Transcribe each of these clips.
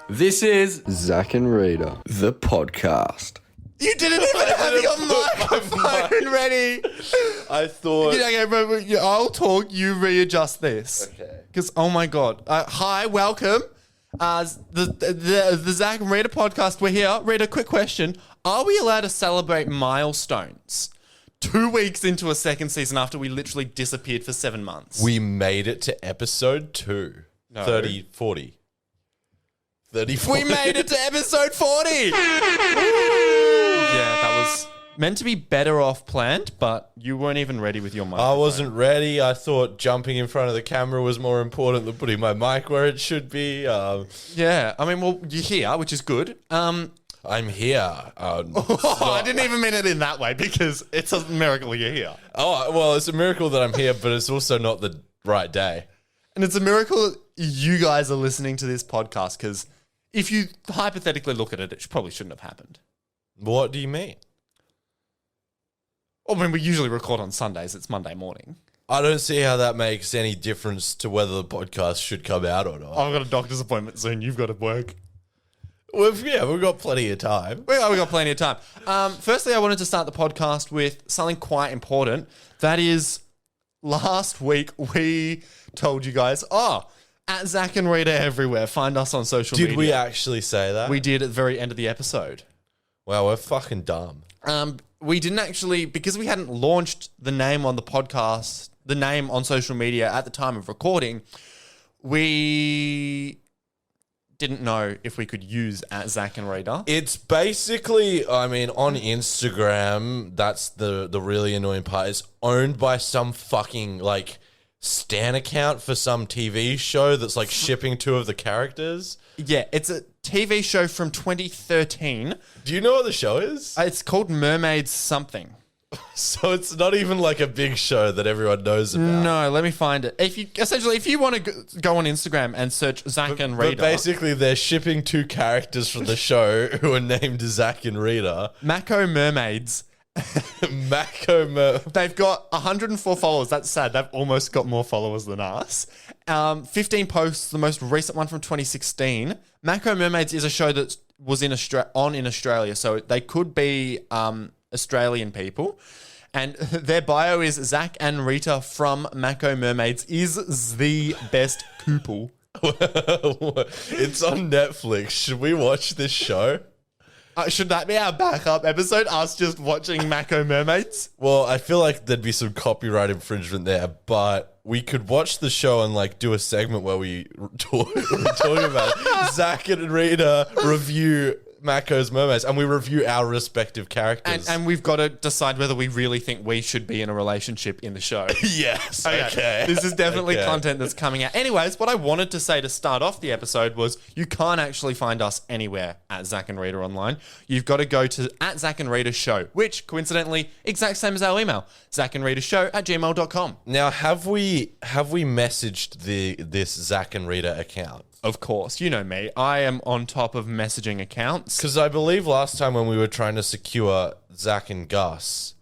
This is Zac and Rita, the podcast. You didn't even have your microphone ready. I thought... Okay, but I'll talk, you readjust this. Okay. Because, oh my God. Hi, welcome. The Zac and Rita podcast, we're here. Rita, quick question. Are we allowed to celebrate milestones 2 weeks into a second season after we literally disappeared for 7 months? We made it to episode 2. No. 30, 40. 30, 40. We made it to episode 40. Yeah, that was meant to be better off planned, but you weren't even ready with your microphone. I wasn't ready. I thought jumping in front of the camera was more important than putting my mic where it should be. Yeah, I mean, well, you're here, which is good. I'm here. I didn't even mean it in that way because it's a miracle you're here. Oh, well, it's a miracle that I'm here, but it's also not the right day. And it's a miracle that you guys are listening to this podcast because if you hypothetically look at it, it probably shouldn't have happened. What do you mean? I mean, we usually record on Sundays. It's Monday morning. I don't see how that makes any difference to whether the podcast should come out or not. I've got a doctor's appointment soon. You've got to work. We've got plenty of time. We got plenty of time. Firstly, I wanted to start the podcast with something quite important. That is, last week we told you guys, at Zac and Rita everywhere. Find us on social media. Did we actually say that? We did at the very end of the episode. Wow, we're fucking dumb. We didn't actually, because we hadn't launched the name on the podcast, the name on social media at the time of recording, we didn't know if we could use at Zac and Rita. It's basically, I mean, on Instagram, that's the really annoying part. It's owned by some fucking, like, Stan account for some TV show that's, like, shipping two of the characters. Yeah, it's a TV show from 2013. Do you know what the show is? It's called Mermaids Something. So it's not even, like, a big show that everyone knows about. No, let me find it. If you want to go on Instagram and search Zac and Rita. But basically, they're shipping two characters from the show who are named Zac and Rita. Mako Mermaids. They've got 104 followers. That's sad. They've almost got more followers than us. 15 posts, the most recent one from 2016. Mako Mermaids is a show that was in Australia, so they could be Australian people. And their bio is Zac and Rita from Mako Mermaids is the best couple. It's on Netflix. Should we watch this show? Should that be our backup episode? Us just watching Mako Mermaids? Well, I feel like there'd be some copyright infringement there, but we could watch the show and like do a segment where we talk about it. Zac and Rita review Mako's Mermaids, and we review our respective characters. And we've got to decide whether we really think we should be in a relationship in the show. Yes. Okay. This is definitely content that's coming out. Anyways, what I wanted to say to start off the episode was you can't actually find us anywhere at Zac and Rita online. You've got to go to at Zac and Rita Show, which coincidentally, exact same as our email, zacandritashow@gmail.com. Now, have we messaged this Zac and Rita account? Of course, you know me. I am on top of messaging accounts. Because I believe last time when we were trying to secure Zac and Gus,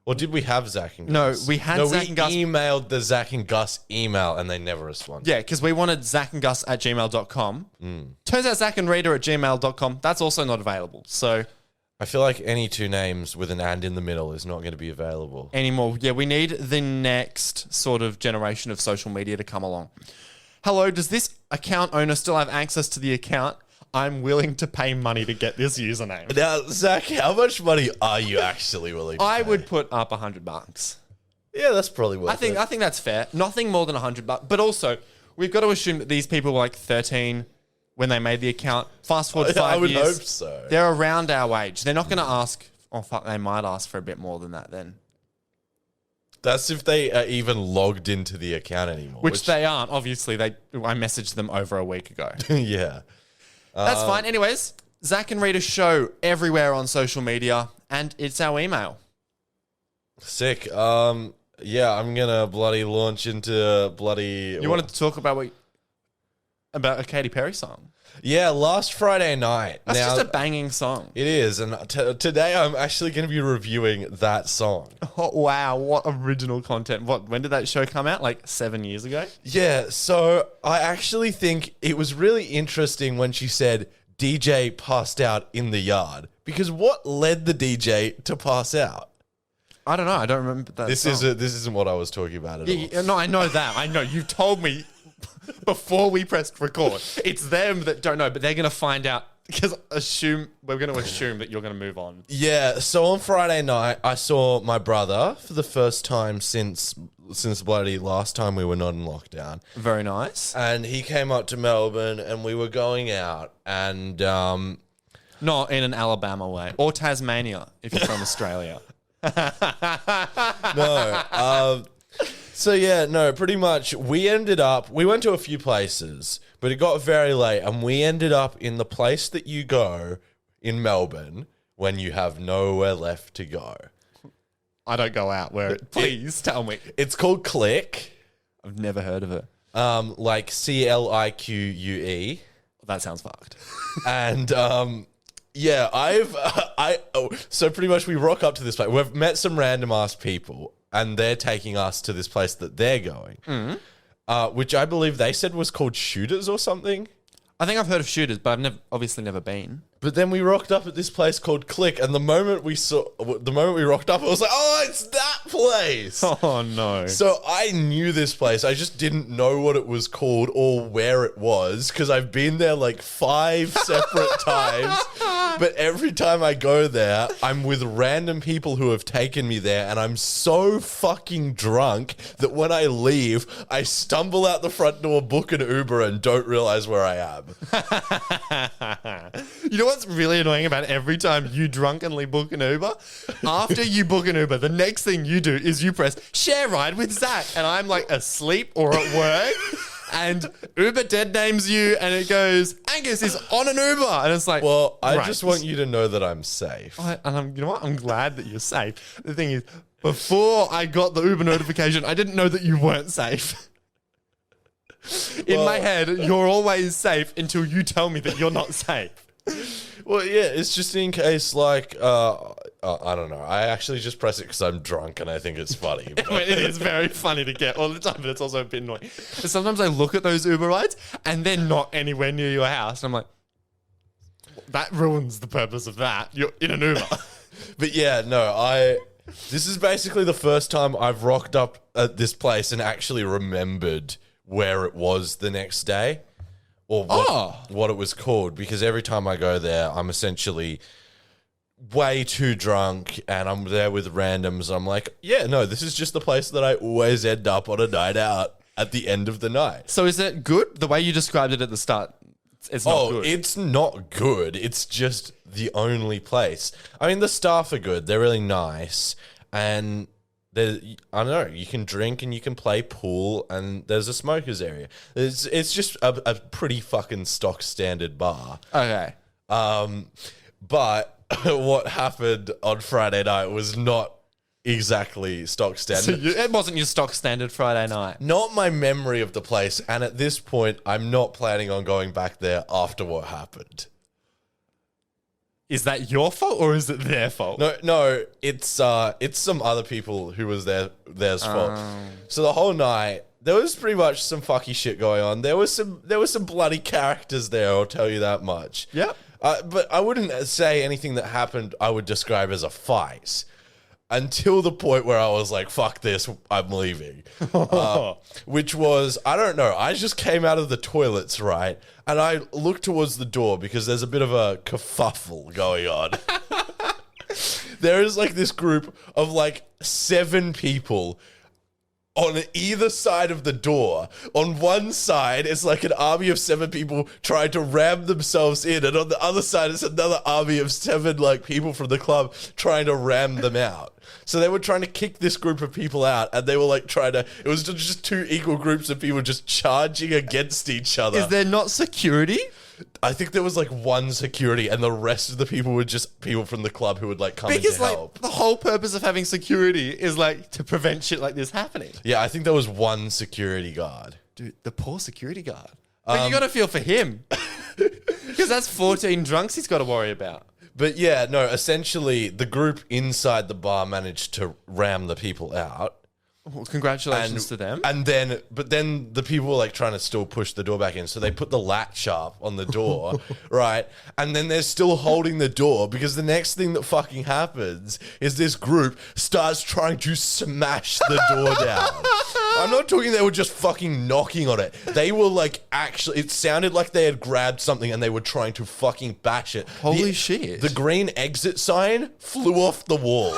or did we have Zac and Gus? No, we had Zac and Gus. We emailed the Zac and Gus email and they never responded. Yeah, because we wanted zacandgus@gmail.com. Turns out zacandrita@gmail.com, that's also not available. So I feel like any two names with an and in the middle is not going to be available anymore. Yeah, we need the next sort of generation of social media to come along. Hello, does this account owner still have access to the account? I'm willing to pay money to get this username. Now, Zac, how much money are you actually willing to pay? I would put up $100. Yeah, that's probably worth it. I think that's fair. Nothing more than $100. But also, we've got to assume that these people were like 13 when they made the account. Fast forward 5 years. I would hope so. They're around our age. They're not going to ask, oh fuck, they might ask for a bit more than that then. That's if they are even logged into the account anymore. Which they aren't. Obviously, I messaged them over a week ago. Yeah. That's fine. Anyways, Zac and Rita Show everywhere on social media, and it's our email. Sick. Yeah, I'm gonna bloody launch into bloody. You wanted to talk about a Katy Perry song? Yeah, last Friday night. That's now, just a banging song. it is, and today I'm actually going to be reviewing that song. Oh, wow, what original content. When did that show come out? Like 7 years ago? Yeah, so I actually think it was really interesting when she said DJ passed out in the yard, because what led the DJ to pass out? I don't know. I don't remember that This song. isn't what I was talking about at all. Yeah, no, I know that. I know. You told me before we pressed record. It's them that don't know, but they're going to find out because we're going to assume that you're going to move on. Yeah, so on Friday night, I saw my brother for the first time since bloody last time we were not in lockdown. Very nice. And he came up to Melbourne and we were going out and... Not in an Alabama way. Or Tasmania, if you're from Australia. No. So yeah, no, pretty much we went to a few places, but it got very late and we ended up in the place that you go in Melbourne when you have nowhere left to go. I don't go out. Please tell me. It's called Click. I've never heard of it. Like CLIQUE. That sounds fucked. And yeah, so pretty much we rock up to this place. We've met some random ass people and they're taking us to this place that they're going, which I believe they said was called Shooters or something. I think I've heard of Shooters, but I've obviously never been. But then we rocked up at this place called Click, and the moment we rocked up, I was like, "Oh, it's that place!" Oh no! So I knew this place. I just didn't know what it was called or where it was because I've been there like 5 separate times. But every time I go there, I'm with random people who have taken me there, and I'm so fucking drunk that when I leave, I stumble out the front door, book an Uber, and don't realize where I am. You know what's really annoying about every time you drunkenly book an Uber? After you book an Uber, the next thing you do is you press share ride with Zac, and I'm like asleep or at work. And Uber dead names you, and it goes, Angus is on an Uber. And it's like, Well, I right. just want you to know that I'm safe. You know what? I'm glad that you're safe. The thing is, before I got the Uber notification, I didn't know that you weren't safe. In my head, you're always safe until you tell me that you're not safe. Well, yeah, it's just in case, like, I don't know. I actually just press it because I'm drunk and I think it's funny. I mean, it is very funny to get all the time, but it's also a bit annoying. But sometimes I look at those Uber rides and they're not anywhere near your house. And I'm like, that ruins the purpose of that. You're in an Uber. But yeah, no, this is basically the first time I've rocked up at this place and actually remembered where it was the next day or what it was called, because every time I go there, I'm essentially way too drunk and I'm there with randoms. I'm like, yeah, no, this is just the place that I always end up on a night out at the end of the night. So is it good? The way you described it at the start, it's not good. It's not good. It's just the only place. I mean, the staff are good. They're really nice. And I don't know, you can drink and you can play pool and there's a smokers area. It's just a pretty fucking stock standard bar. Okay. But what happened on Friday night was not exactly stock So standard. it wasn't your stock standard Friday night. Not my memory of the place. And at this point, I'm not planning on going back there after what happened. Is that your fault or is it their fault? No, it's some other people who was theirs fault. So the whole night there was pretty much some fucky shit going on. There was some bloody characters there. I'll tell you that much. Yep. But I wouldn't say anything that happened I would describe as a fight until the point where I was like, "Fuck this, I'm leaving." Which was, I don't know. I just came out of the toilets, right? And I looked towards the door because there's a bit of a kerfuffle going on. There is like this group of like 7 people on either side of the door. On one side, it's like an army of 7 people trying to ram themselves in. And on the other side, it's another army of 7 like people from the club trying to ram them out. So they were trying to kick this group of people out, and they were like it was just 2 equal groups of people just charging against each other. Is there not security? I think there was like 1 security, and the rest of the people were just people from the club who would like come in Because to like help. the whole purpose of having security is like to prevent shit like this happening. Yeah, I think there was 1 security guard. Dude, the poor security guard. But you got to feel for him. Because that's 14 drunks he's got to worry about. But yeah, no, essentially the group inside the bar managed to ram the people out. Well, congratulations to them. And then the people were like trying to still push the door back in. So they put the latch up on the door, right? And then they're still holding the door because the next thing that fucking happens is this group starts trying to smash the door down. I'm not talking they were just fucking knocking on it. They were like actually, it sounded like they had grabbed something and they were trying to fucking bash it. Holy shit. The green exit sign flew off the wall.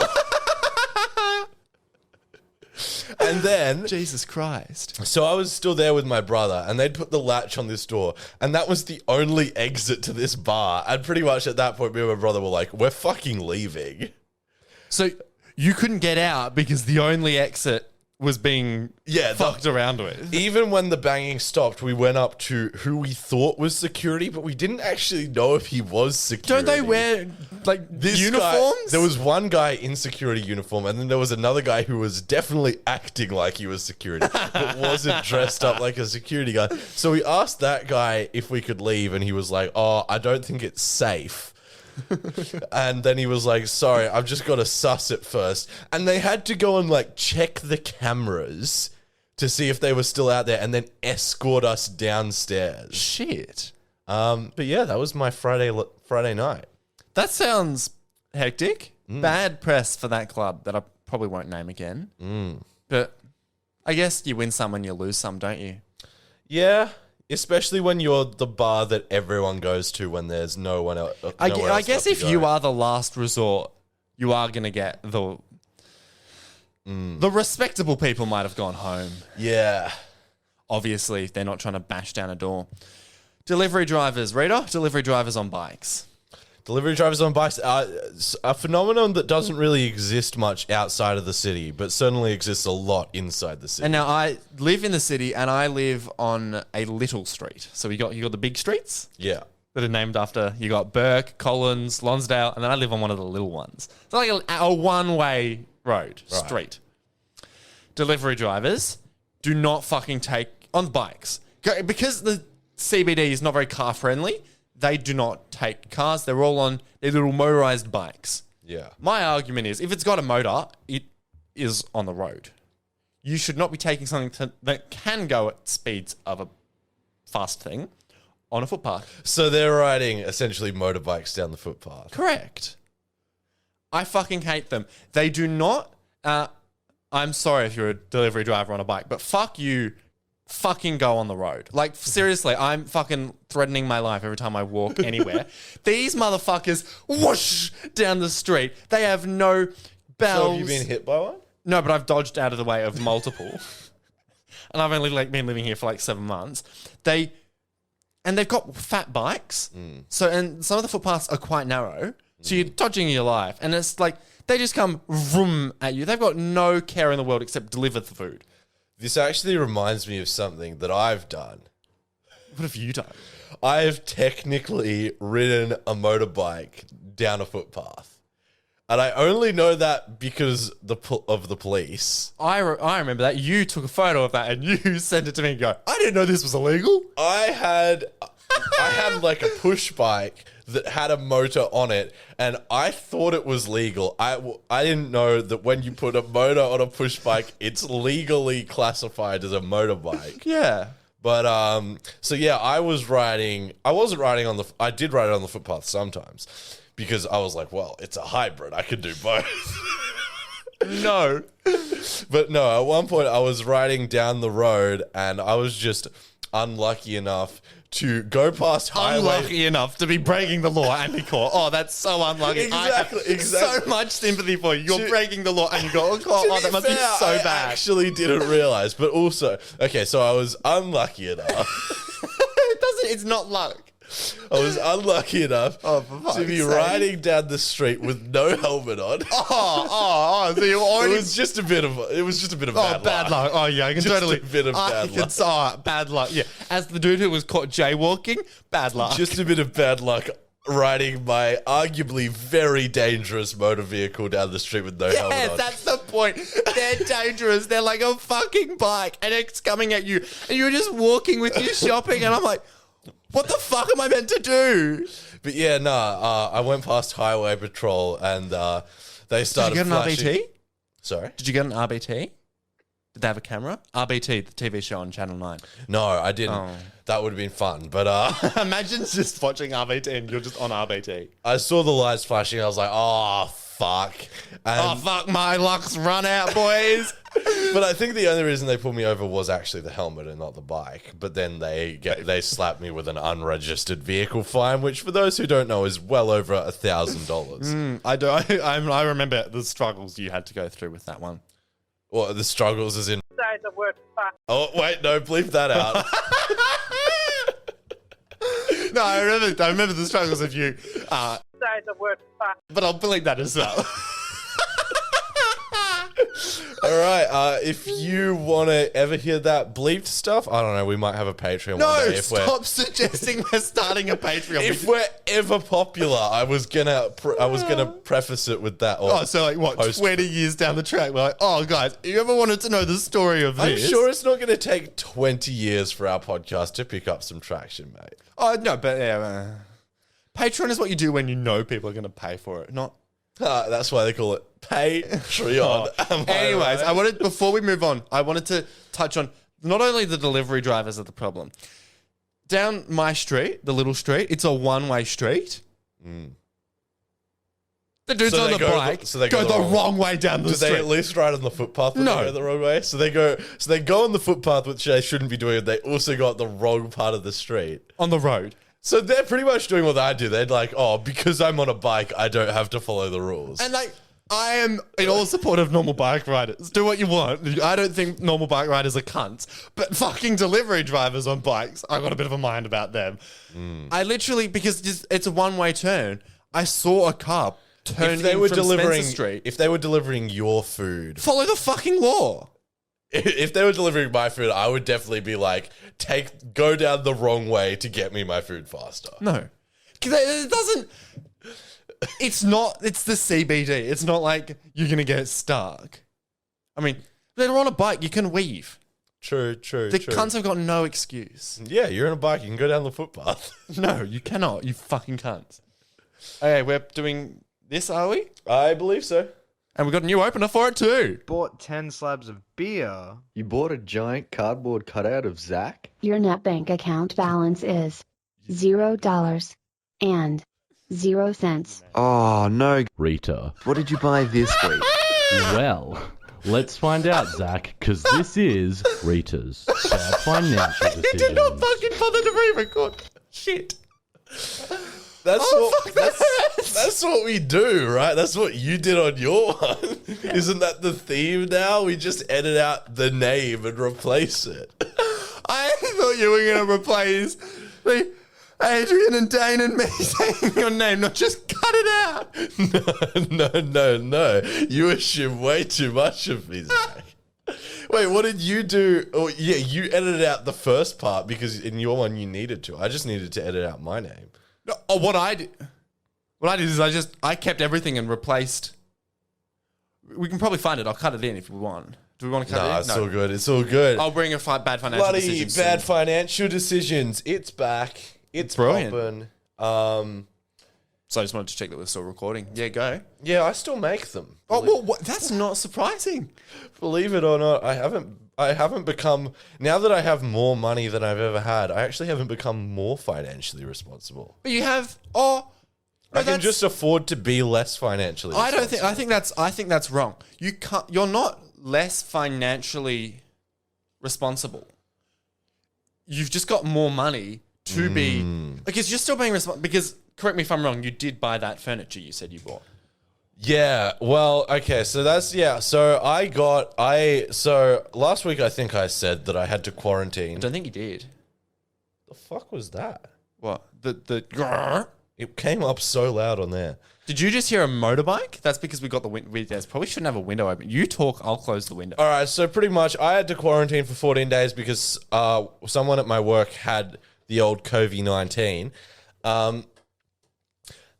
And then... Jesus Christ. So I was still there with my brother and they'd put the latch on this door and that was the only exit to this bar. And pretty much at that point, me and my brother were like, we're fucking leaving. So you couldn't get out because the only exit was being fucked around with. Even when the banging stopped, we went up to who we thought was security, but we didn't actually know if he was security. Don't they wear like uniforms? There was one guy in security uniform, and then there was another guy who was definitely acting like he was security, but wasn't dressed up like a security guy. So we asked that guy if we could leave, and he was like, "Oh, I don't think it's safe." And then he was like, sorry, I've just got to suss it first. And they had to go and like check the cameras to see if they were still out there and then escort us downstairs. Shit. But yeah, that was my Friday night. That sounds hectic. Bad press for that club that I probably won't name again. But I guess you win some and you lose some, don't you? Yeah. Especially when you're the bar that everyone goes to when there's no one else. I guess if you are the last resort, you are going to get the respectable people might have gone home. Yeah. Obviously, they're not trying to bash down a door. Delivery drivers, Rita? Delivery drivers on bikes. Delivery drivers on bikes are a phenomenon that doesn't really exist much outside of the city, but certainly exists a lot inside the city. And now I live in the city and I live on a little street. So you got the big streets Yeah. that are named after, you got Burke, Collins, Lonsdale, and then I live on one of the little ones. It's like a one-way road, street. Delivery drivers do not fucking take on bikes. Because the CBD is not very car-friendly, they do not take cars. They're all on their little motorized bikes. Yeah. My argument is, if it's got a motor, it is on the road. You should not be taking something that can go at speeds of a fast thing on a footpath. So they're riding essentially motorbikes down the footpath. Correct. I fucking hate them. They do not... I'm sorry if you're a delivery driver on a bike, but fuck you. Fucking go on the road. Like, seriously, I'm fucking threatening my life every time I walk anywhere. These motherfuckers whoosh down the street. They have no bells. So have you been hit by one? No, but I've dodged out of the way of multiple. And I've only been living here for 7 months. They've got fat bikes. So, and some of the footpaths are quite narrow. So you're dodging your life. And it's like, they just come vroom at you. They've got no care in the world except deliver the food. This actually reminds me of something that I've done. What have you done? I have technically ridden a motorbike down a footpath. And I only know that because of the police. I remember that. You took a photo of that and you sent it to me and go, I didn't know this was illegal. I had like a push bike that had a motor on it, and I thought it was legal. I didn't know that when you put a motor on a push bike, it's legally classified as a motorbike. Yeah. But, so yeah, I did ride it on the footpath sometimes because I was like, well, it's a hybrid. I could do both. No. But no, at one point I was riding down the road and I was just unlucky enough to go past highway. Unlucky enough to be breaking the law and be caught. Oh, that's so unlucky. Exactly. So much sympathy for you. You're breaking the law and you go, oh, that must be so I bad. actually didn't realize. But also, okay, so I was unlucky enoff. It's not luck. I was unlucky enough to be riding down the street with no helmet on. So you already... It was just a bit of bad luck. Oh, yeah, I can Just totally... a bit of bad luck. Bad luck, yeah. As the dude who was caught jaywalking, bad luck. Just a bit of bad luck riding my arguably very dangerous motor vehicle down the street with no helmet on. Yeah, that's the point. They're dangerous. They're like a fucking bike and it's coming at you. And you're just walking with your shopping and I'm like... What the fuck am I meant to do? But yeah, I went past Highway Patrol and they started Did you get an flashing. RBT? Sorry? Did you get an RBT? Did they have a camera? RBT, the TV show on Channel 9. No, I didn't. Oh. That would have been fun. But Imagine just watching RBT and you're just on RBT. I saw the lights flashing. I was like, oh, fuck. Oh, And, fuck, my luck's run out, boys. But I think the only reason they pulled me over was actually the helmet and not the bike. But then they slapped me with an unregistered vehicle fine, which for those who don't know is well over $1,000. I remember the struggles you had to go through with that one. Well, the struggles is in. Oh, wait, no, bleep that out. No, I remember the struggles of you. But I'll believe that as well. All right, if you want to ever hear that bleeped stuff, I don't know, we might have a Patreon No, one day. stop suggesting we're starting a Patreon. If we're ever popular, I was gonna preface it with that. Oh, so like what? 20 years down the track, we're like, oh, guys, if you ever wanted to know the story of I'm this? sure it's not going to take 20 years for our podcast to pick up some traction, mate. Oh no, but yeah, Patreon is what you do when you know people are going to pay for it, not. That's why they call it Patreon. Anyways, before we move on, I wanted to touch on not only the delivery drivers are the problem. Down my street, the little street, it's a one-way street. The dudes So on they the go- bike so they go go the the wrong way down the Do street. they at least ride on the footpath when No. they go the wrong way? So they go on the footpath, which they shouldn't be doing. They also got the wrong part of the street. on the road. So they're pretty much doing what I do. They're like, oh, because I'm on a bike, I don't have to follow the rules. And like, I am in all support of normal bike riders. Do what you want. I don't think normal bike riders are cunts, but fucking delivery drivers on bikes, I got a bit of a mind about them. I literally, because it's a one-way turn, I saw a car turn if they in were from delivering, Spencer Street. if they were delivering your food, Follow the fucking law. if they were delivering my food, I would definitely be like, go down the wrong way to get me my food faster. No. 'Cause it doesn't... It's the CBD. It's not like you're going to get stuck. I mean, they're on a bike. You can weave. True. The cunts have got no excuse. Yeah, you're on a bike. You can go down the footpath. No, you cannot. You fucking cunts. Okay, we're doing this, are we? I believe so. And we've got a new opener for it too. Bought 10 slabs of beer. You bought a giant cardboard cutout of Zac? Your net bank account balance is $0 and 0 cents. Oh, no. Rita. What did you buy this week? Well, let's find out, Zac, because this is Rita's bad financial decision. He did not fucking bother to re-record. Shit. That's fuck, that hurts. that's what we do, right? That's what you did on your one. Isn't that the theme now? We just edit out the name and replace it. I thought you were going to replace the Adrian and Dane and me saying your name, not just cut it out. No. You assume way too much of me, Zac. Wait, what did you do? Oh, yeah, you edited out the first part because in your one you needed to. I just needed to edit out my name. No, oh, what I did is I kept everything and replaced. We can probably find it. I'll cut it in if we want. Do we want to cut it in? It's all good. It's all good. I'll bring a bad financial Bloody decision bad soon. financial decisions. It's back. It's Brilliant. poppin'. So I just wanted to check that we're still recording. Yeah, go. Yeah, I still make them. Oh, well, that's not surprising. Believe it or not, I haven't become, now that I have more money than I've ever had, I actually haven't become more financially responsible. But you have. Oh, no, I can just afford to be less financially I responsible. don't think. I think that's wrong. You can't. You're not less financially responsible. You've just got more money to be. Because you're still being responsible. Because correct me if I'm wrong. You did buy that furniture you said you bought. Yeah, well, okay, so that's, yeah, so last week I think I said that I had to quarantine. I don't think you did. The fuck was that? What? The. It came up so loud on there. Did you just hear a motorbike? That's because we got the windows. Probably shouldn't have a window open. You talk, I'll close the window. All right, so pretty much I had to quarantine for 14 days because someone at my work had the old COVID-19.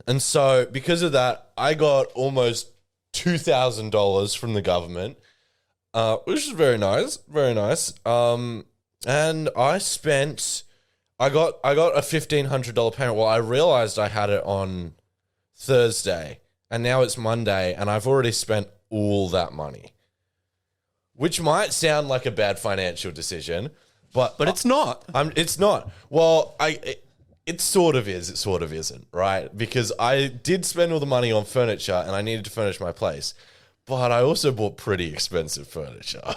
And so because of that, I got almost $2,000 from the government, which is very nice, very nice. And I spent I got a $1,500 payment. Well, I realized I had it on Thursday, and now it's Monday, and I've already spent all that money, which might sound like a bad financial decision, but it's not. It's not. Well, it sort of is. It sort of isn't, right? Because I did spend all the money on furniture, and I needed to furnish my place, but I also bought pretty expensive furniture.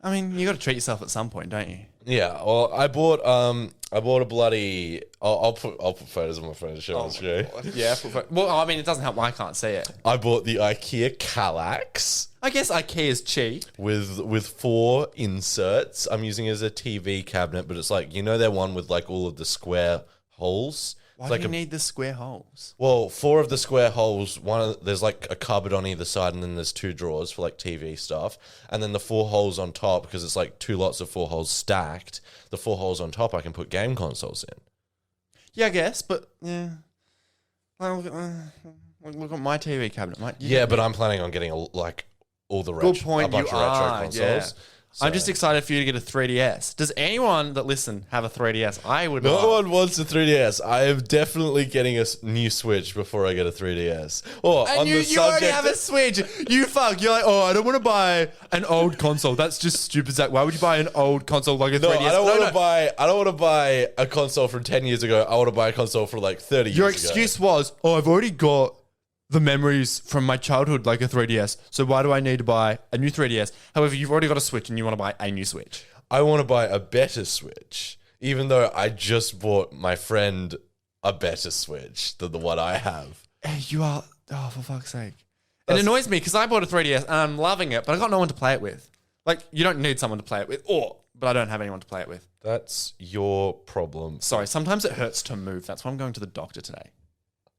I mean, you got to treat yourself at some point, don't you? Yeah, well, I bought a bloody. I'll put photos of my furniture on the screen. Yeah. Well, I mean, it doesn't help. I can't see it. I bought the IKEA Kallax I guess IKEA is cheap. with 4 inserts. I'm using it as a TV cabinet, but it's like, you know, that one with like all of the square holes. Why It's like do you need the square holes? well, 4 of the square holes. There's like a cupboard on either side, and then there's 2 drawers for like TV stuff, and then the 4 holes on top, because it's like 2 lots of 4 holes stacked. The 4 holes on top, I can put game consoles in. Yeah, I guess, but yeah. Well, look at my TV cabinet, mate. Yeah, but I'm planning on getting like all the Good point. a bunch You of retro are. consoles. Yeah. I'm just excited for you to get a 3DS. Does anyone that listen have a 3DS? I would. No love. one wants a 3DS. I am definitely getting a new Switch before I get a 3DS. Or And on you the already subject, have a Switch. You fuck. You're like, oh, I don't want to buy an old console. That's just stupid, Zach. Why would you buy an old console like a 3DS? no, I don't want to buy. I don't want to buy a console from 10 years ago. I want to buy a console for like 30 Your years ago. excuse was, oh, I've already got the memories from my childhood like a 3DS. So why do I need to buy a new 3DS? However, you've already got a Switch and you want to buy a new Switch. I want to buy a better Switch, even though I just bought my friend a better Switch than the one I have. Hey, you are, oh, for fuck's sake. It annoys me because I bought a 3DS and I'm loving it, but I got no one to play it with. Like, you don't need someone to play it with, but I don't have anyone to play it with. That's your problem. Sorry, sometimes it hurts to move. That's why I'm going to the doctor today.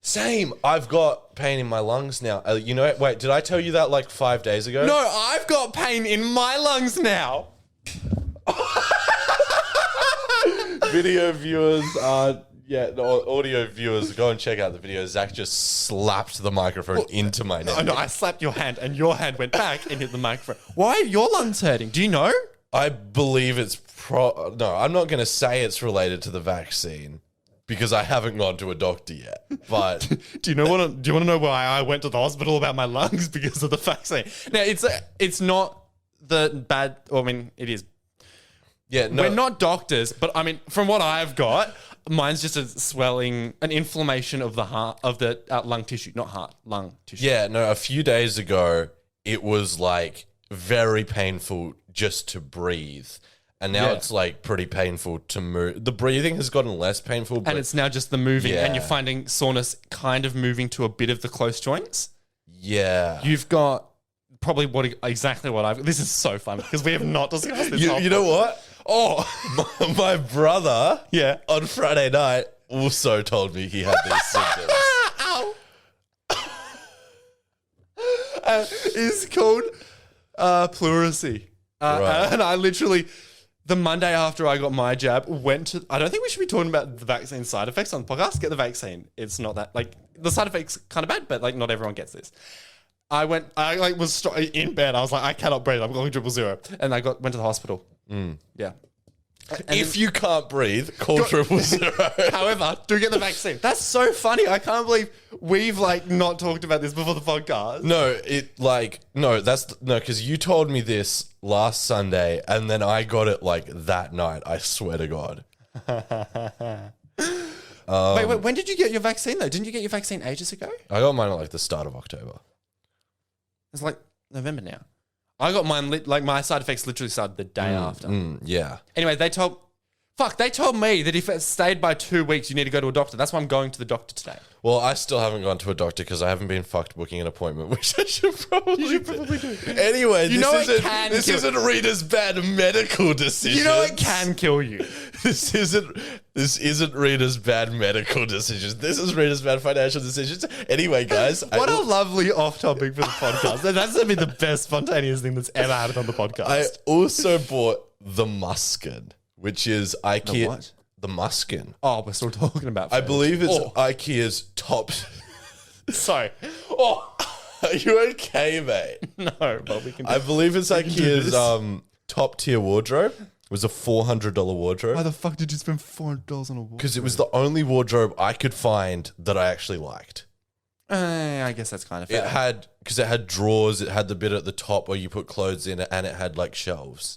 Same. I've got pain in my lungs now. You know, wait, did I tell you that like 5 days ago? No, I've got pain in my lungs now. Video viewers audio viewers, go and check out the video. Zach just slapped the microphone into my neck. Oh, no, I slapped your hand and your hand went back and hit the microphone. Why are your lungs hurting? Do you know? I believe it's no, I'm not going to say it's related to the vaccine because I haven't gone to a doctor yet. But Do you want to know why I went to the hospital about my lungs? Because of the vaccine. Now, it's not the bad, I mean, it is. yeah, no. We're not doctors, but I mean, from what I've got, mine's just a swelling, an inflammation of the heart, of the lung tissue, not heart, lung tissue. Yeah, no, a few days ago, it was like very painful just to breathe. And now Yeah. it's like pretty painful to move. The breathing has gotten less painful. But And it's now just the moving, and you're Yeah. finding soreness kind of moving to a bit of the close joints. yeah. You've got probably exactly what I've. This is so fun because we have not discussed this. You know what? Oh, My brother yeah. on Friday night also told me he had these symptoms. Ow. It's called pleurisy. Right. And I literally, the Monday after I got my jab, went to. I don't think we should be talking about the vaccine side effects on the podcast. Get the vaccine. It's not that, like, the side effects kind of bad, but like not everyone gets this. I was in bed. I was like, I cannot breathe. I'm going 000. And I went to the hospital. Yeah. And If you can't breathe, call 000. however, do get the vaccine. That's so funny. I can't believe we've like not talked about this before the podcast. Because you told me this last Sunday, and then I got it like that night. I swear to God. Wait, when did you get your vaccine though? Didn't you get your vaccine ages ago? I got mine at like the start of October. It's like November now. I got mine, like my side effects literally started the day after. Yeah. Anyway, they told me that if it stayed by 2 weeks, you need to go to a doctor. That's why I'm going to the doctor today. Well, I still haven't gone to a doctor because I haven't been fucked booking an appointment, which I should probably do. Anyway, this isn't Rita's bad medical decision. You know it can kill you. This isn't Rita's bad medical decisions. This is Rita's bad financial decisions. Anyway, guys. What a lovely off topic for the podcast. That's going to be the best spontaneous thing that's ever happened on the podcast. I also bought the Muskin, which is IKEA. what? The Muskin. Oh, we're still talking about I food. believe it's IKEA's top. Sorry. Oh, Are you okay, mate? no, but we can do I believe it's do IKEA's this. top tier wardrobe. It was a $400 wardrobe. Why the fuck did you spend $400 on a wardrobe? Because it was the only wardrobe I could find that I actually liked. I guess that's kind of fair. Because it had drawers, it had the bit at the top where you put clothes in it, and it had like shelves.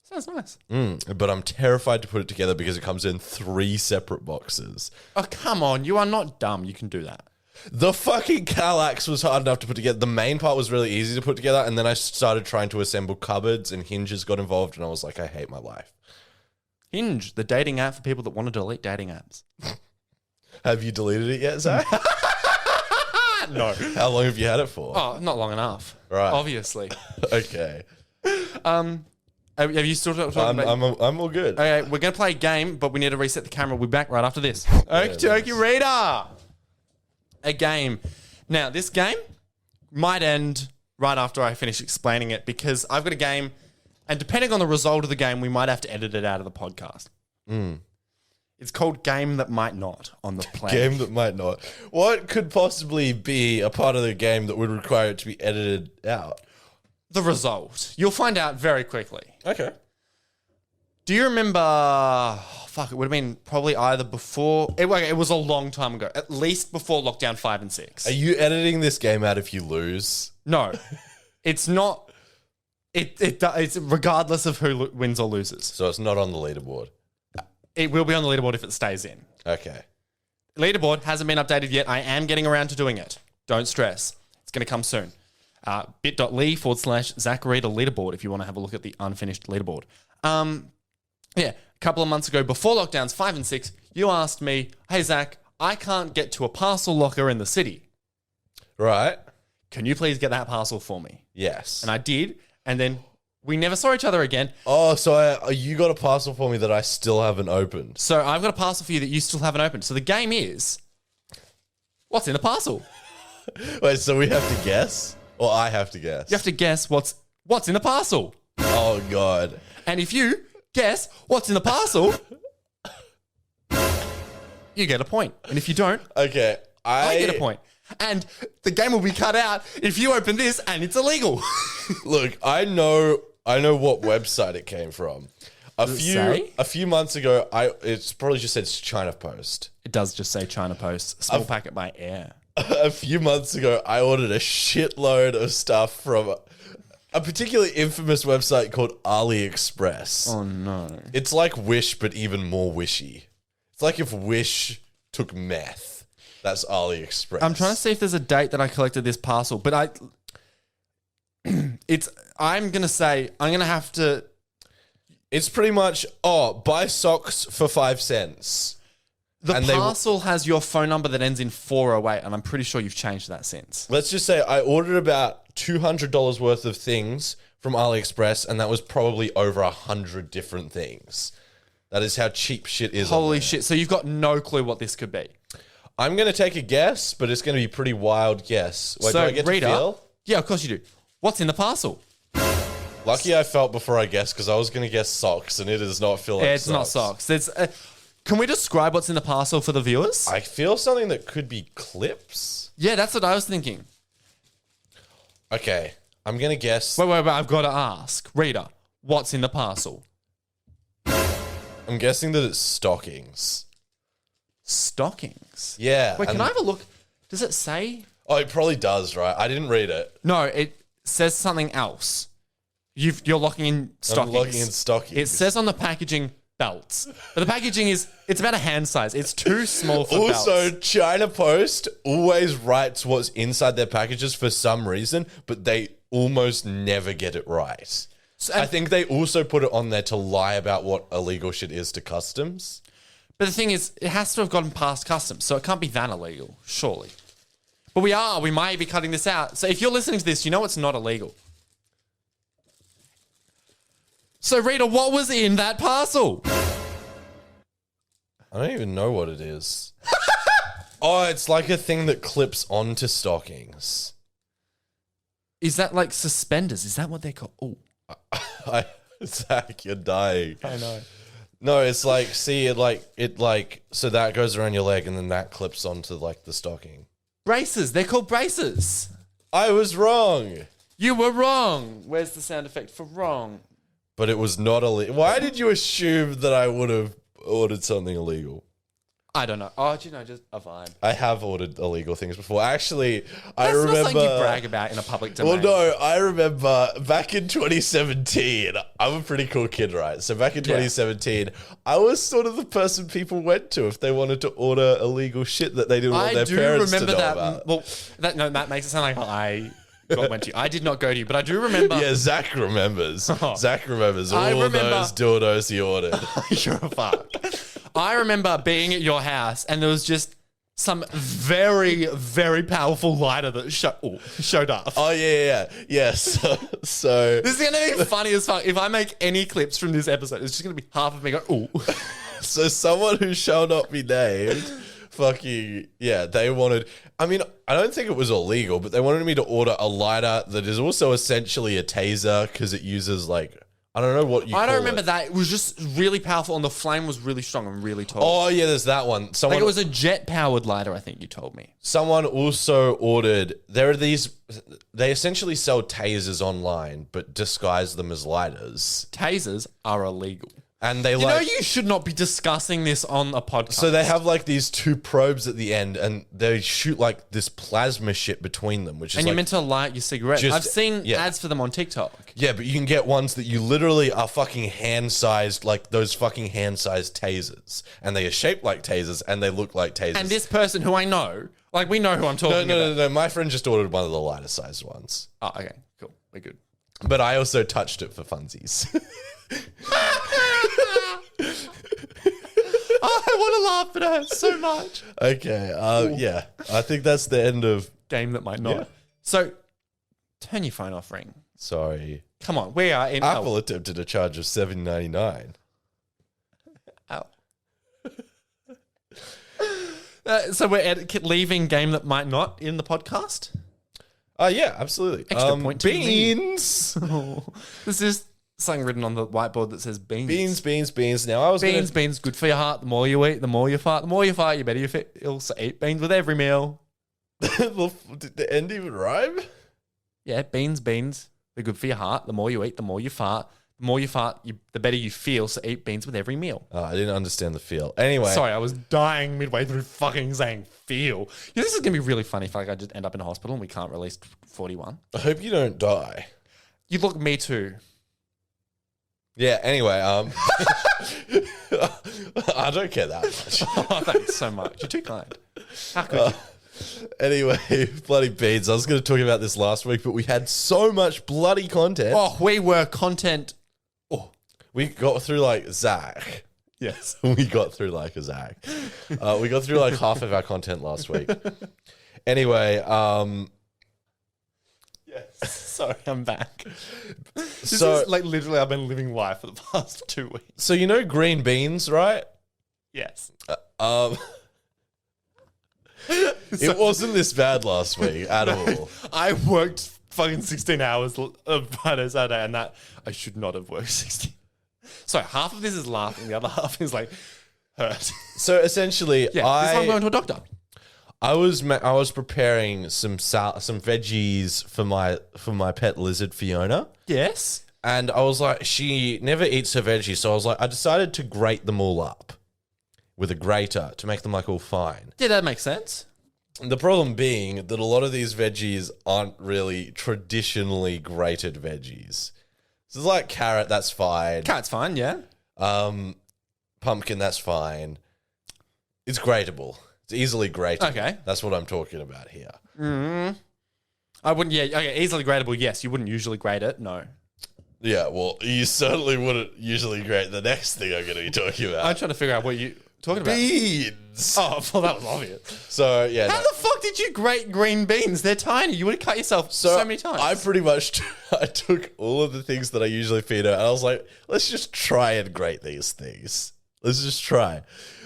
Sounds nice. But I'm terrified to put it together because it comes in 3 separate boxes. Oh, come on. You are not dumb. You can do that. The fucking Kallax was hard enough to put together. The main part was really easy to put together, and then I started trying to assemble cupboards, and hinges got involved, and I was like, I hate my life. Hinge, the dating app for people that want to delete dating apps. Have you deleted it yet, Zach? No. How long have you had it for? Oh, not long enough. Right. Obviously. Okay. Have you still talking about... I'm all good. Okay, we're going to play a game, but we need to reset the camera. We'll be back right after this. Okie Rita. A game. Now, this game might end right after I finish explaining it because I've got a game, and depending on the result of the game, we might have to edit it out of the podcast. It's called Game That Might Not on the plan. Game that might not. What could possibly be a part of the game that would require it to be edited out? The result. You'll find out very quickly. Okay. Do you remember... it would have been probably either before... It was a long time ago. At least before lockdown 5 and 6. Are you editing this game out if you lose? No. It's not... It's regardless of who wins or loses. So it's not on the leaderboard. It will be on the leaderboard if it stays in. Okay. Leaderboard hasn't been updated yet. I am getting around to doing it. Don't stress. It's going to come soon. bit.ly/Zac and Rita leaderboard if you want to have a look at the unfinished leaderboard. A couple of months ago, before lockdowns 5 and 6, you asked me, hey, Zach, I can't get to a parcel locker in the city. Right. Can you please get that parcel for me? Yes. And I did, and then we never saw each other again. Oh, so you got a parcel for me that I still haven't opened. So I've got a parcel for you that you still haven't opened. So the game is, what's in the parcel? Wait, so we have to guess? Or I have to guess? You have to guess what's in the parcel. Oh, God. And if you guess what's in the parcel, you get a point. And if you don't, Okay. I get a point. And the game will be cut out if you open this and it's illegal. Look, I know what website it came from. A say? few months ago, it's probably just said China Post. It does just say China Post. Small packet by air. A few months ago, I ordered a shitload of stuff from a particularly infamous website called AliExpress. Oh, no. It's like Wish, but even more wishy. It's like if Wish took meth. That's AliExpress. I'm trying to see if there's a date that I collected this parcel, but I'm going to have to... It's pretty much, buy socks for 5 cents. The And parcel has your phone number that ends in 408, and I'm pretty sure you've changed that since. Let's just say I ordered about $200 worth of things from AliExpress, and that was probably over 100 different things. That is how cheap shit is. Holy shit. So you've got no clue what this could be. I'm going to take a guess, but it's going to be a pretty wild guess. Wait, So, do I get Rita, to feel? Yeah, of course you do. What's in the parcel? Lucky I felt before I guessed, because I was going to guess socks, and it does not feel like It's not socks. Can we describe what's in the parcel for the viewers? I feel something that could be clips. Yeah, that's what I was thinking. Okay, I'm going to guess. Wait, I've got to ask. Rita, what's in the parcel? I'm guessing that it's stockings. Stockings? Yeah. Wait, can I have a look? Does it say? Oh, it probably does, right? I didn't read it. No, it says something else. You're locking in stockings. I'm locking in stockings. It says on the packaging belts. But the packaging it's about a hand size. It's too small for belts. Also, China Post always writes what's inside their packages for some reason, but they almost never get it right. So, I think they also put it on there to lie about what illegal shit is to customs. But the thing is, it has to have gotten past customs, so it can't be that illegal, surely. But we might be cutting this out. So if you're listening to this, you know it's not illegal. So Rita, what was in that parcel? I don't even know what it is. Oh, it's like a thing that clips onto stockings. Is that like suspenders? Is that what they're called? Oh, Zach, you're dying. I know. No, it's like, see, so that goes around your leg and then that clips onto like the stocking. Braces. They're called braces. I was wrong. You were wrong. Where's the sound effect for wrong? but it was not illegal. Why did you assume that I would have ordered something illegal? I don't know. Oh, do you know, just a vibe. I have ordered illegal things before. Actually, I That's remember. not something you brag about in a public domain. Well, no, I remember back in 2017. I'm a pretty cool kid, right? So back in 2017, I was sort of the person people went to if they wanted to order illegal shit that they didn't want their parents to know about. Well, that makes it sound like I went to you. I did not go to you, but I do remember. Yeah, Zach remembers. Oh. Zach remembers all remember- those dildos he ordered. You're a fuck. I remember being at your house and there was just some very, very powerful lighter that showed up. Oh, yeah. So This is going to be funny as fuck. If I make any clips from this episode, it's just going to be half of me going, ooh. So someone who shall not be named, fucking, yeah, they wanted, I mean, I don't think it was illegal, but they wanted me to order a lighter that is also essentially a taser because it uses like, I don't know what you I call don't remember it. that. It was just really powerful and the flame was really strong and really tall. Oh, yeah, there's that one. Like it was a jet-powered lighter, I think you told me. Someone also ordered, there are these, they essentially sell tasers online, but disguise them as lighters. Tasers are illegal. And they You know you should not be discussing this on a podcast. so they have like these two probes at the end and they shoot like this plasma shit between them, which is and like, you're meant to light your cigarette. Just- I've seen yeah. ads for them on TikTok. yeah, but you can get ones that you literally are fucking hand-sized, like those fucking hand-sized tasers. And they are shaped like tasers and they look like tasers. And this person who I know, like we know who I'm talking about. No. My friend just ordered one of the lighter sized ones. Oh, okay, cool. We're good. But I also touched it for funsies. I want to laugh, but it hurts so much. Okay, yeah. I think that's the end of... Game that might not. Yeah. So, turn your phone off, Ring. Sorry. Come on, we are in... Apple attempted a charge of $7.99. Ow. So we're leaving Game that might not in the podcast? Oh, yeah, absolutely. Extra point to me. Beans. This is something written on the whiteboard that says beans. Beans. Now, I was Beans, good for your heart. The more you eat, the more you fart. The more you fart, you better you fit. You'll eat beans with every meal. Did the end even rhyme? Yeah, beans. They're good for your heart. The more you eat, the more you fart. The more you fart, the better you feel. So eat beans with every meal. Oh, I didn't understand the feel. Anyway. Sorry, I was dying midway through fucking saying feel. You know, this is going to be really funny if I just end up in a hospital and we can't release 41. I hope you don't die. You look, me too. Yeah, anyway, I don't care that much. Oh, thanks so much. You're too kind. How could you? Anyway, bloody beans. I was going to talk about this last week, but we had so much bloody content. Oh, we were content. We got through like Zach. Yes. We got through like a Zach. We got through like half of our content last week. Anyway, Yes. Sorry, I'm back. This so is like literally I've been living life for the past 2 weeks. so you know green beans, right? Yes. It wasn't this bad last week at all. I worked fucking 16 hours Friday, Saturday, and that I should not have worked 16. So half of this is laughing, the other half is like hurt. So essentially, Yeah, this is why I'm going to a doctor. I was preparing some veggies for my pet lizard Fiona. Yes. And I was like, she never eats her veggies. So I was like, I decided to grate them all up with a grater to make them like all fine. Yeah, that makes sense. The problem being that a lot of these veggies aren't really traditionally grated veggies. So it's like carrot, that's fine. Carrot's fine, yeah. Pumpkin, that's fine. It's grateable. It's easily grated. Okay. That's what I'm talking about here. I wouldn't, yeah, okay, easily gradable, yes. You wouldn't usually grade it, no. Yeah, well, you certainly wouldn't usually grate the next thing I'm going to be talking about. I'm trying to figure out what you talking about. Beans. Oh, well, that was obvious. So, yeah. How the fuck did you grate green beans? They're tiny. You would have cut yourself so many times. I pretty much I took all of the things that I usually feed her and I was like, let's just try and grate these things. Let's just try.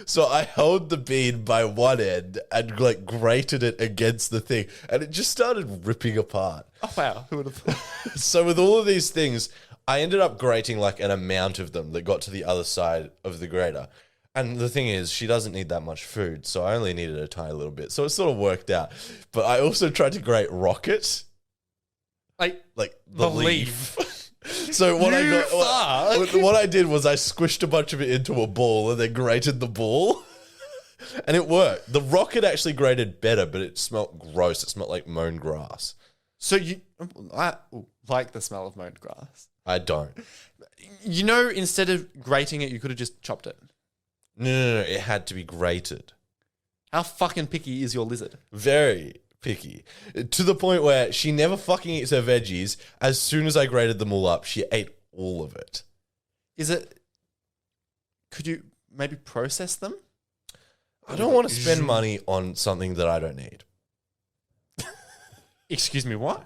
So I held the bean by one end and like grated it against the thing and it just started ripping apart. Oh, wow. Who would have thought? So with all of these things, I ended up grating like an amount of them that got to the other side of the grater. And the thing is, she doesn't need that much food, so I only needed a tiny little bit. So it sort of worked out. But I also tried to grate rocket. Like Like the leaf. So what I did was I squished a bunch of it into a ball and then grated the ball. And it worked. The rocket actually grated better, but it smelled gross. It smelled like mown grass. So I like the smell of mown grass. I don't. You know, instead of grating it, you could have just chopped it. No. It had to be grated. How fucking picky is your lizard? Very picky. To the point where she never fucking eats her veggies. As soon as I grated them all up, she ate all of it. Could you maybe process them? I don't want to spend money on something that I don't need. Excuse me, what?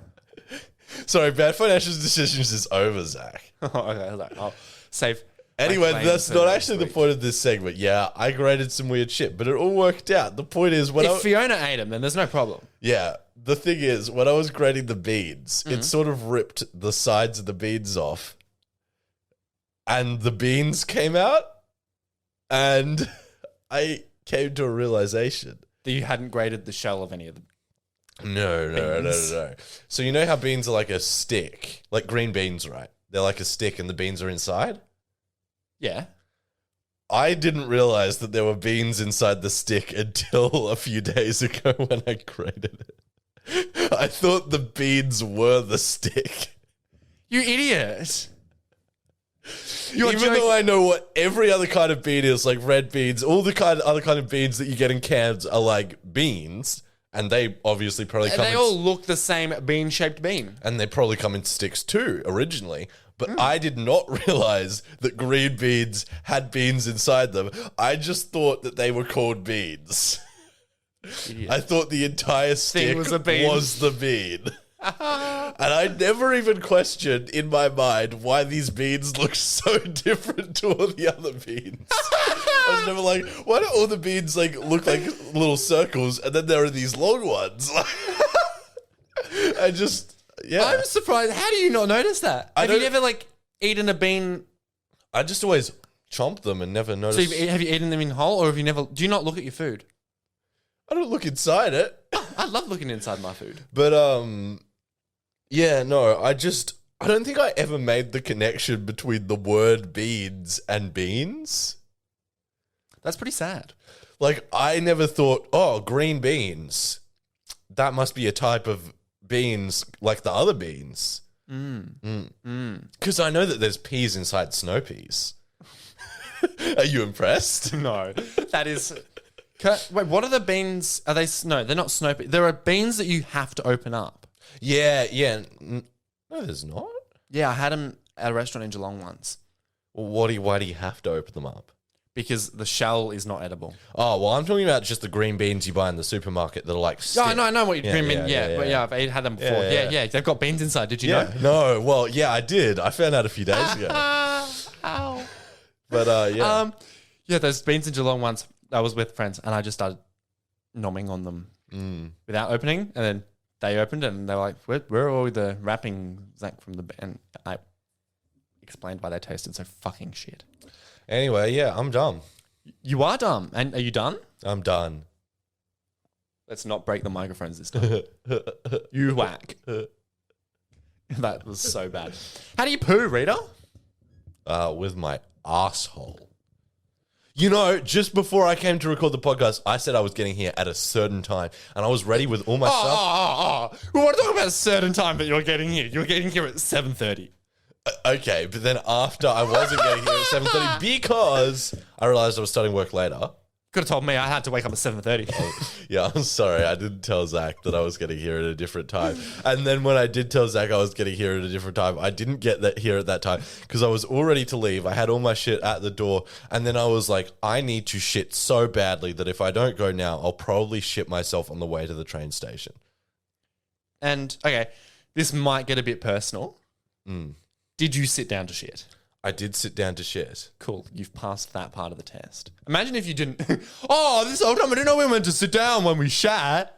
Sorry, bad financial decisions is over, Zach. Okay, I'll save. Anyway, my that's claims not for actually the next point of this segment. Yeah, I graded some weird shit, but it all worked out. The point is, week. If Fiona ate them, then there's no problem. yeah, the thing is, when I was grading the beans, it sort of ripped the sides of the beans off, and the beans came out, and I came to a realization. That you hadn't graded the shell of any of them. No. So you know how beans are like a stick? Like green beans, right? They're like a stick and the beans are inside? Yeah. I didn't realize that there were beans inside the stick until a few days ago when I graded it. I thought the beans were the stick. You idiot. Even though I know what every other kind of bean is, like red beans, all the other kind of beans that you get in cans are like beans, and they obviously probably come They all look the same bean-shaped bean. and they probably come in sticks too originally. But I did not realize that green beans had beans inside them. I just thought that they were called beans. Idiot. I thought the entire stick was a bean. was the bean. And I never even questioned in my mind why these beans look so different to all the other beans. I was never like, why do all the beans like look like little circles and then there are these long ones? Yeah. I'm surprised. How do you not notice that? Have you never like eaten a bean? I just always chomp them and never notice. So have you eaten them in whole, or have you never? Do you not look at your food? I don't look inside it. I love looking inside my food. But yeah, no, I don't think I ever made the connection between the word beans and beans. That's pretty sad. Like, I never thought, oh, green beans. That must be a type of beans like the other beans. Because I know that there's peas inside snow peas. Are you impressed? No, that is. Wait, what are the beans? Are they? No, they're not snow peas. There are beans that you have to open up. Yeah. No, there's not. Yeah, I had them at a restaurant in Geelong once. Well, why do you have to open them up? Because the shell is not edible. Oh, well, I'm talking about just the green beans you buy in the supermarket that are like stick. Oh, no, I know what you mean. yeah. But yeah, I've had them before. Yeah. They've got beans inside. Did you know? No, well, yeah, I did. I found out a few days ago. Ow. But yeah. Yeah, those beans in Geelong once, I was with friends, and I just started nomming on them without opening, and then they opened it, and they were like, where are all the wrapping, Zach, from the... And I explained why they tasted so fucking shit. Anyway, yeah, I'm done. You are dumb. And are you done? I'm done. Let's not break the microphones this time. You whack. That was so bad. How do you poo, Rita? With my asshole. You know, just before I came to record the podcast, I said I was getting here at a certain time, and I was ready with all my stuff. We want to talk about a certain time that you're getting here. You're getting here at 7:30. Okay, but then after I wasn't getting here at 7:30 because I realized I was starting work later. Could have told me I had to wake up at 7:30. Yeah, I'm sorry. I didn't tell Zach that I was getting here at a different time. And then when I did tell Zach I was getting here at a different time, I didn't get that here at that time because I was all ready to leave. I had all my shit at the door. And then I was like, I need to shit so badly that if I don't go now, I'll probably shit myself on the way to the train station. And, okay, this might get a bit personal. Did you sit down to shit? I did sit down to shit. Cool. You've passed that part of the test. Imagine if you didn't. This whole time I didn't know we were meant to sit down when we shat.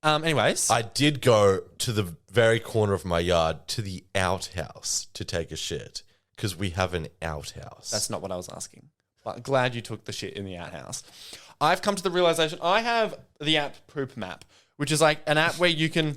Anyways. I did go to the very corner of my yard to the outhouse to take a shit because we have an outhouse. That's not what I was asking. But glad you took the shit in the outhouse. I've come to the realization I have the app Poop Map, which is like an app where you can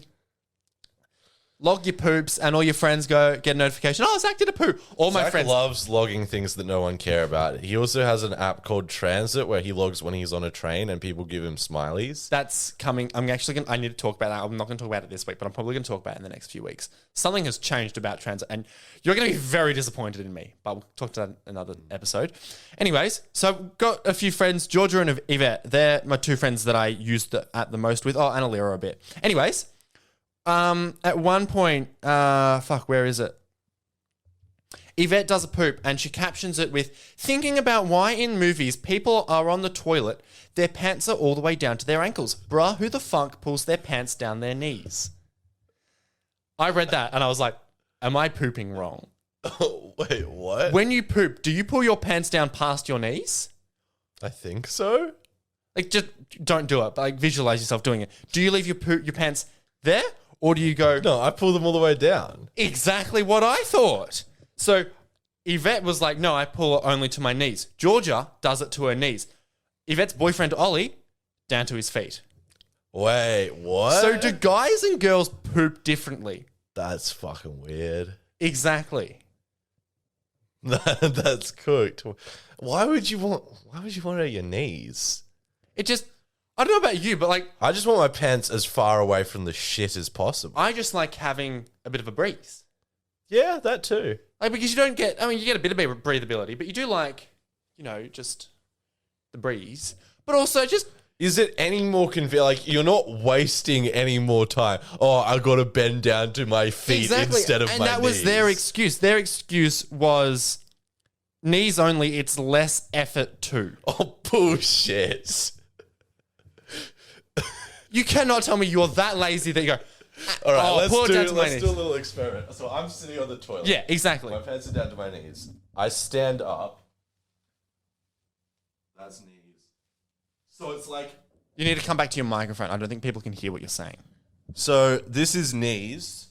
log your poops, and all your friends go get a notification. Oh, Zach did a poo. All my Zach friends loves logging things that no one care about. He also has an app called Transit where he logs when he's on a train and people give him smileys. That's coming. I need to talk about that. I'm not going to talk about it this week, but I'm probably going to talk about it in the next few weeks. Something has changed about transit, and you're going to be very disappointed in me, but we'll talk to that in another episode. Anyways, so I've got a few friends, Georgia and Yvette. They're my two friends that I used at the most with. Oh, and Alira a bit. Anyways, at one point, where is it? Yvette does a poop and she captions it with thinking about why in movies people are on the toilet, their pants are all the way down to their ankles. Bruh, who the fuck pulls their pants down their knees? I read that and I was like, am I pooping wrong? Oh, wait, what? When you poop, do you pull your pants down past your knees? I think so. Like, just don't do it, but like visualize yourself doing it. Do you leave your pants there? Or do you go... No, I pull them all the way down. Exactly what I thought. So Yvette was like, no, I pull it only to my knees. Georgia does it to her knees. Yvette's boyfriend, Ollie, down to his feet. Wait, what? So do guys and girls poop differently? That's fucking weird. Exactly. That's cooked. Why would you want it at your knees? It just... I don't know about you, but like... I just want my pants as far away from the shit as possible. I just like having a bit of a breeze. Yeah, that too. Like, because you don't get... I mean, you get a bit of breathability, but you do like, just the breeze. But also just... Is it any more convenient? Like, you're not wasting any more time. Oh, I got to bend down to my feet instead of my knees. And that was their excuse. Their excuse was knees only, it's less effort too. Oh, bullshit. You cannot tell me you're that lazy that you go, All right, pull it down to my let's knees. do a little experiment. So I'm sitting on the toilet. Yeah, exactly. My pants are down to my knees. I stand up. That's knees. So it's like... You need to come back to your microphone. I don't think people can hear what you're saying. So this is knees.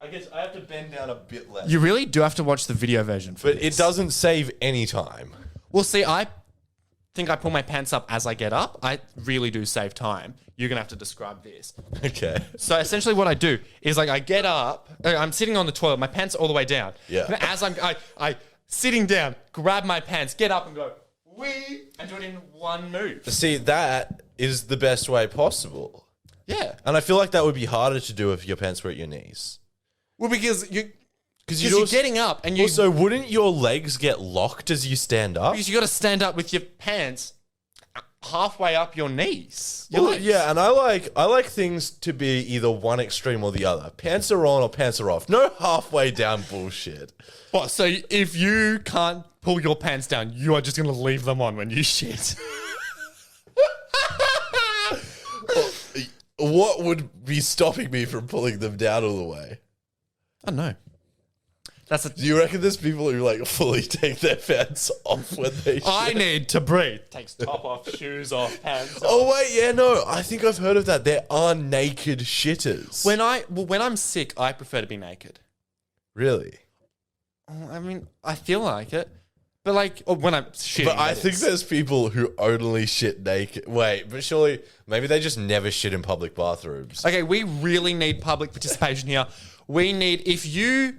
I guess I have to bend down a bit less. You really do have to watch the video version for But this. it doesn't save any time. Well, see, I think I pull my pants up as I get up. I really do save time. You're going to have to describe this. Okay. So essentially what I do is like I get up, I'm sitting on the toilet, my pants are all the way down. Yeah. And as I sitting down, grab my pants, get up and go, wee, and do it in one move. See, that is the best way possible. Yeah. And I feel like that would be harder to do if your pants were at your knees. Well, because you're also- getting up and you... Also, wouldn't your legs get locked as you stand up? Because you got to stand up with your pants halfway up your knees. Your Well, legs. yeah, and I like things to be either one extreme or the other. Pants are on or pants are off. No halfway down bullshit. What, so if you can't pull your pants down, you are just going to leave them on when you shit? What would be stopping me from pulling them down all the way? I don't know. That's a... Do you reckon there's people who like fully take their pants off when they shit? I need to breathe. Takes top off, shoes off, pants off. Oh wait, yeah, no. I think I've heard of that. There are naked shitters. When I'm sick, I prefer to be naked. Really? I mean, I feel like it. But like, when I'm shitting. But I that think is. there's people who only shit naked. Wait, but surely maybe they just never shit in public bathrooms. Okay, we really need public participation here. We need, if you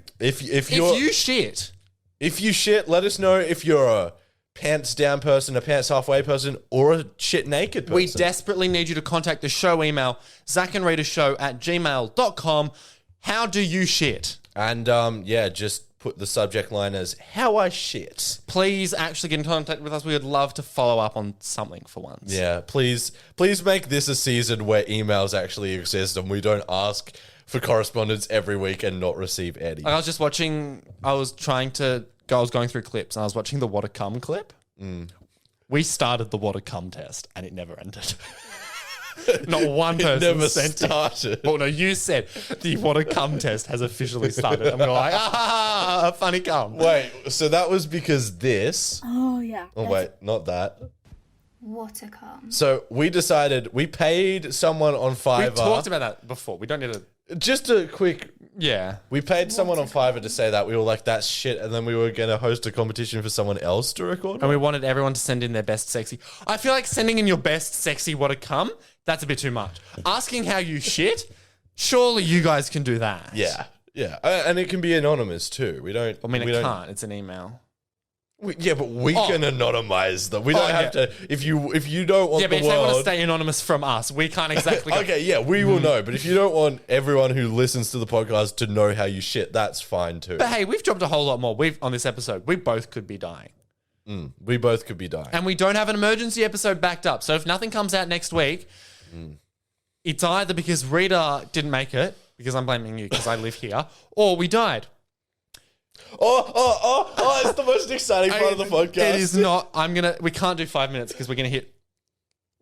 shit, if you shit, let us know if you're a pants down person, a pants halfway person, or a shit naked person. we desperately need you to contact the show email, zacandritashow@gmail.com. How do you shit? And yeah, just put the subject line as how I shit. Please actually get in contact with us. We would love to follow up on something for once. Yeah, please make this a season where emails actually exist and we don't ask for correspondence every week and not receive any. I was just watching, I was going through clips and I was watching the what a cum clip. We started the what a cum test and it never ended. Not one person Never sent started. it. Well, no, you said the what a cum test has officially started. And we're like, a funny cum. Wait, so that was because this... Oh, yeah. Oh, wait, not that. What a cum. So we decided, we paid someone on We Fiverr. talked about that before. We don't need to... Just a quick... Yeah. We paid someone on Fiverr to say that. We were like, that's shit. And then we were going to host a competition for someone else to record. And we wanted everyone to send in their best sexy. I feel like sending in your best sexy what a cum, that's a bit too much. Asking how you shit, Surely you guys can do that. Yeah. Yeah. And it can be anonymous too. We don't. I mean, we it don't, can't. It's an email. Yeah, but we can anonymize them. We don't have to. If you don't want Yeah, but the if they want to world. stay anonymous from us, we can't exactly. Okay, yeah, we will know. But if you don't want everyone who listens to the podcast to know how you shit, that's fine too. But hey, we've dropped a whole lot more. On this episode, we both could be dying. We both could be dying. And we don't have an emergency episode backed up. So if nothing comes out next week, it's either because Rita didn't make it, because I'm blaming you because I live here, or we died. It's the most exciting part of the podcast. It is not. We can't do 5 minutes because we're going to hit.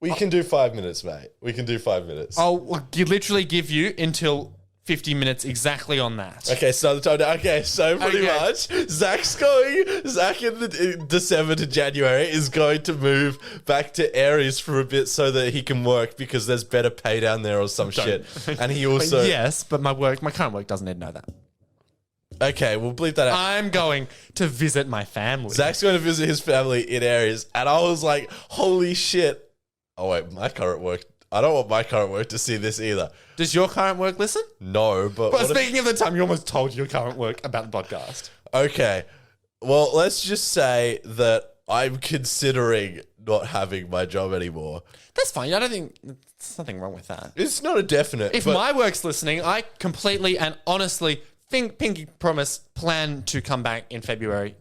We can do 5 minutes, mate. We can do 5 minutes. I'll literally give you until 50 minutes exactly on that. Okay, so the time. Okay, so pretty Okay. much, Zac in December to January is going to move back to Aries for a bit so that he can work because there's better pay down there or some shit. And he also Yes, but my current work doesn't need to know that. Okay, we'll bleep that out. I'm going to visit my family. Zach's going to visit his family in Aries, and I was like, holy shit. Oh wait, my current work. I don't want my current work to see this either. Does your current work listen? No, but Well, speaking of the time you almost told your current work about the podcast. okay. Well, let's just say that I'm considering not having my job anymore. That's fine. I don't think there's nothing wrong with that. It's not a definite. If but my work's listening, I completely and honestly pinky promise plan to come back in February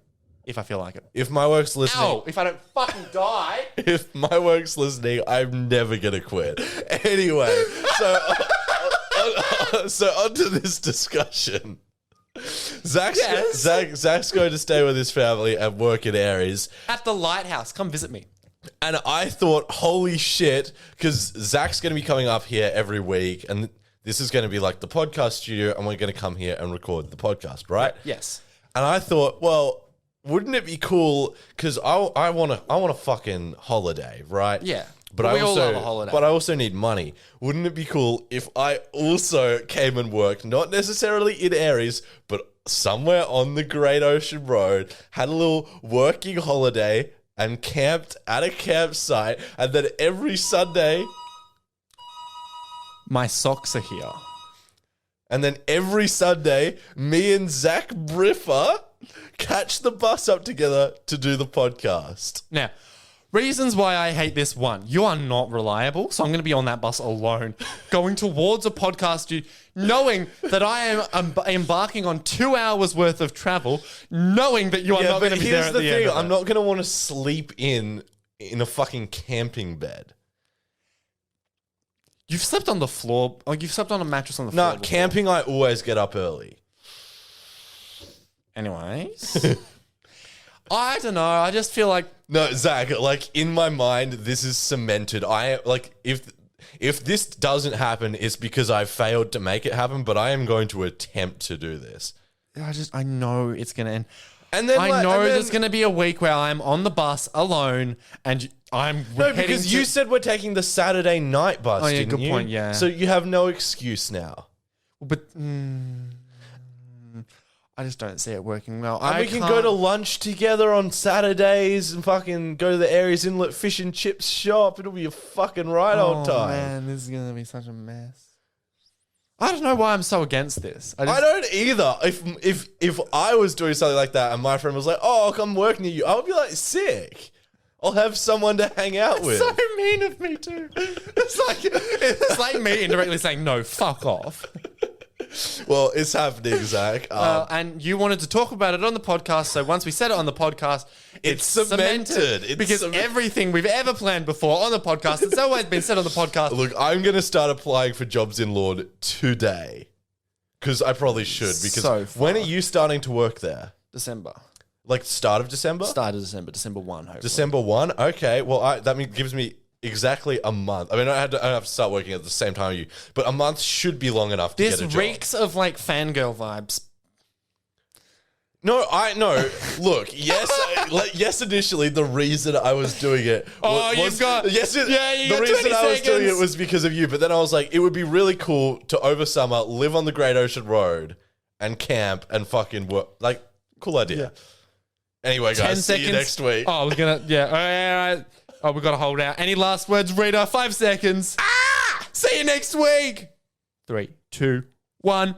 if I feel like it. if my work's listening, Ow, if I don't fucking die. if my work's listening, I'm never gonna quit. Anyway, so on to this discussion. Zach's going to stay with his family and work in Aries. At the lighthouse. Come visit me. And I thought, holy shit, because Zach's going to be coming up here every week, and this is going to be like the podcast studio, and we're going to come here and record the podcast, right? Yes. And I thought, well, wouldn't it be cool? Because I want a fucking holiday, right? Yeah. But Well, I we all also, love a holiday. But I also need money. Wouldn't it be cool if I also came and worked, not necessarily in Aries, but somewhere on the Great Ocean Road, had a little working holiday and camped at a campsite, and then every Sunday, My socks are here. me and Zach Briffer catch the bus up together to do the podcast. Now, reasons why I hate this one. You are not reliable, so I'm going to be on that bus alone, going towards a podcast, knowing that I am embarking on 2 hours worth of travel, knowing that you are not going to be there at the end. I'm not going to want to sleep in a fucking camping bed. You've slept on the floor. Like you've slept on a mattress on the floor. No, camping, I always get up early. Anyways. I don't know. I just feel like No, Zach, like in my mind, this is cemented. If this doesn't happen, it's because I failed to make it happen, but I am going to attempt to do this. I know it's going to end. And then I know there's going to be a week where I'm on the bus alone and I'm No, because you said we're taking the Saturday night bus, Oh, yeah, didn't good you? point, yeah. So you have no excuse now. But I just don't see it working well. And we can go to lunch together on Saturdays and fucking go to the Aries Inlet Fish and Chips shop. It'll be a fucking right old time. Man, this is going to be such a mess. I don't know why I'm so against this. I don't either. If I was doing something like that and my friend was like, "Oh, I'll come work near you," I would be like, "Sick! I'll have someone to hang out with." So mean of me too. It's like me indirectly saying no, fuck off. Well, it's happening, Zach. And you wanted to talk about it on the podcast, so once we said it on the podcast, It's cemented. It's because everything we've ever planned before on the podcast, it's always been said on the podcast. Look, I'm going to start applying for jobs in Lord today because I probably should. Because So far. when are you starting to work there? December. Like start of December? Start of December 1, hopefully. December 1? Okay. Well, gives me exactly a month. I mean, I don't have to start working at the same time as you, but a month should be long enough to This get a job. reeks of like fangirl vibes. No, I know. Look, yes. Initially, the reason I was doing it. Oh, you've got- yes. you The got reason 20 I was doing it seconds. was because of you. But then I was like, it would be really cool to over summer live on the Great Ocean Road and camp and fucking work. Like, cool idea. Anyway, 10 guys, seconds. see you next week. Oh, we're gonna, yeah. All right. Oh, we've got to hold out. Any last words, Rita? 5 seconds. Ah! See you next week. 3, 2, 1.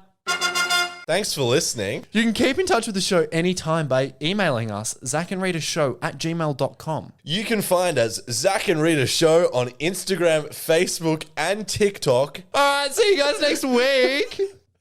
Thanks for listening. You can keep in touch with the show anytime by emailing us, zacandritashow@gmail.com. You can find us, Zac and Rita Show, on Instagram, Facebook, and TikTok. All right, see you guys next week.